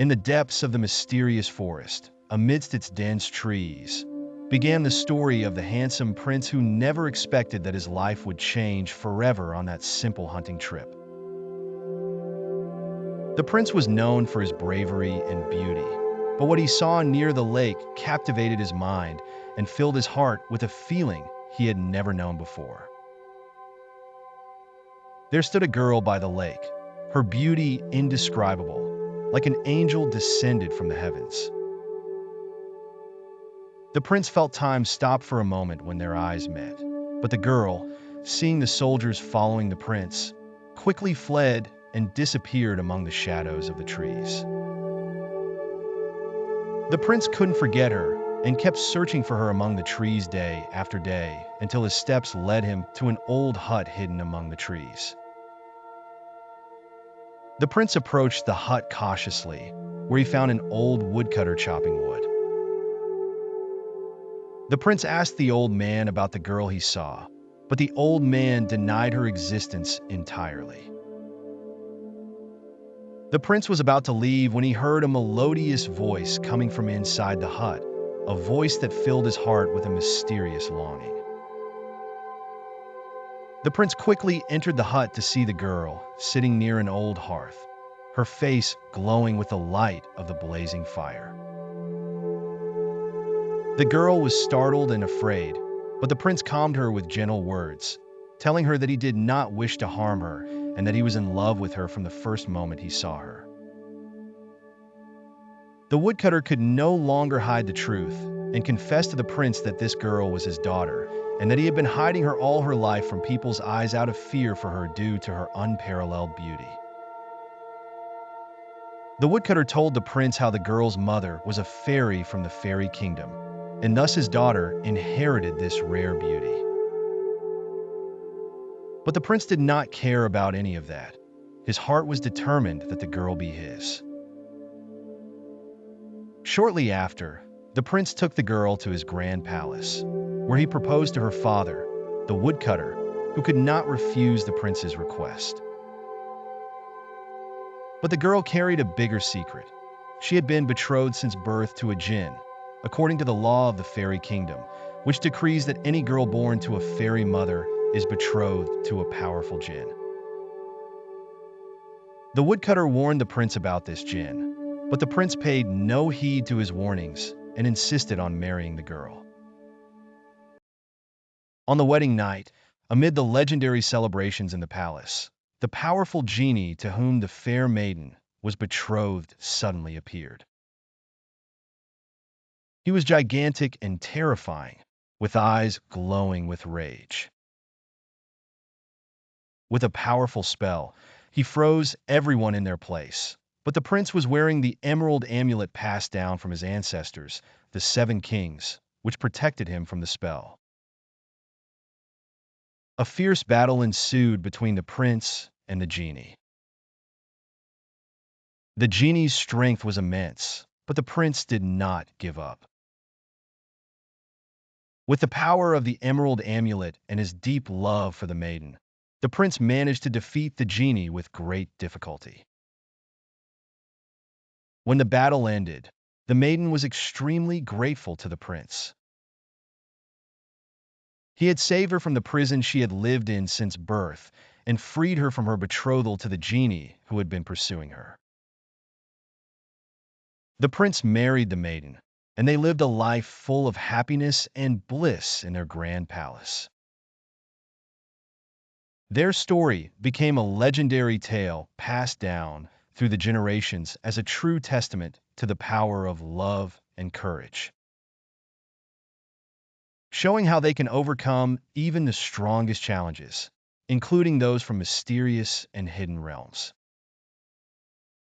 In the depths of the mysterious forest, amidst its dense trees, began the story of the handsome prince who never expected that his life would change forever on that simple hunting trip. The prince was known for his bravery and beauty, but what he saw near the lake captivated his mind and filled his heart with a feeling he had never known before. There stood a girl by the lake, her beauty indescribable, like an angel descended from the heavens. The prince felt time stop for a moment when their eyes met, but the girl, seeing the soldiers following the prince, quickly fled and disappeared among the shadows of the trees. The prince couldn't forget her and kept searching for her among the trees day after day until his steps led him to an old hut hidden among the trees. The prince approached the hut cautiously, where he found an old woodcutter chopping wood. The prince asked the old man about the girl he saw, but the old man denied her existence entirely. The prince was about to leave when he heard a melodious voice coming from inside the hut, a voice that filled his heart with a mysterious longing. The prince quickly entered the hut to see the girl sitting near an old hearth, her face glowing with the light of the blazing fire. The girl was startled and afraid, but the prince calmed her with gentle words, telling her that he did not wish to harm her and that he was in love with her from the first moment he saw her. The woodcutter could no longer hide the truth and confessed to the prince that this girl was his daughter and that he had been hiding her all her life from people's eyes out of fear for her due to her unparalleled beauty. The woodcutter told the prince how the girl's mother was a fairy from the fairy kingdom, and thus his daughter inherited this rare beauty. But the prince did not care about any of that. His heart was determined that the girl be his. Shortly after, the prince took the girl to his grand palace, where he proposed to her father, the woodcutter, who could not refuse the prince's request. But the girl carried a bigger secret. She had been betrothed since birth to a Djinn, according to the law of the fairy kingdom, which decrees that any girl born to a fairy mother is betrothed to a powerful Djinn. The woodcutter warned the prince about this Djinn, but the prince paid no heed to his warnings and insisted on marrying the girl. On the wedding night, amid the legendary celebrations in the palace, the powerful genie to whom the fair maiden was betrothed suddenly appeared. He was gigantic and terrifying, with eyes glowing with rage. With a powerful spell, he froze everyone in their place, but the prince was wearing the emerald amulet passed down from his ancestors, the Seven Kings, which protected him from the spell. A fierce battle ensued between the prince and the genie. The genie's strength was immense, but the prince did not give up. With the power of the emerald amulet and his deep love for the maiden, the prince managed to defeat the genie with great difficulty. When the battle ended, the maiden was extremely grateful to the prince. He had saved her from the prison she had lived in since birth and freed her from her betrothal to the genie who had been pursuing her. The prince married the maiden, and they lived a life full of happiness and bliss in their grand palace. Their story became a legendary tale passed down through the generations as a true testament to the power of love and courage, showing how they can overcome even the strongest challenges, including those from mysterious and hidden realms.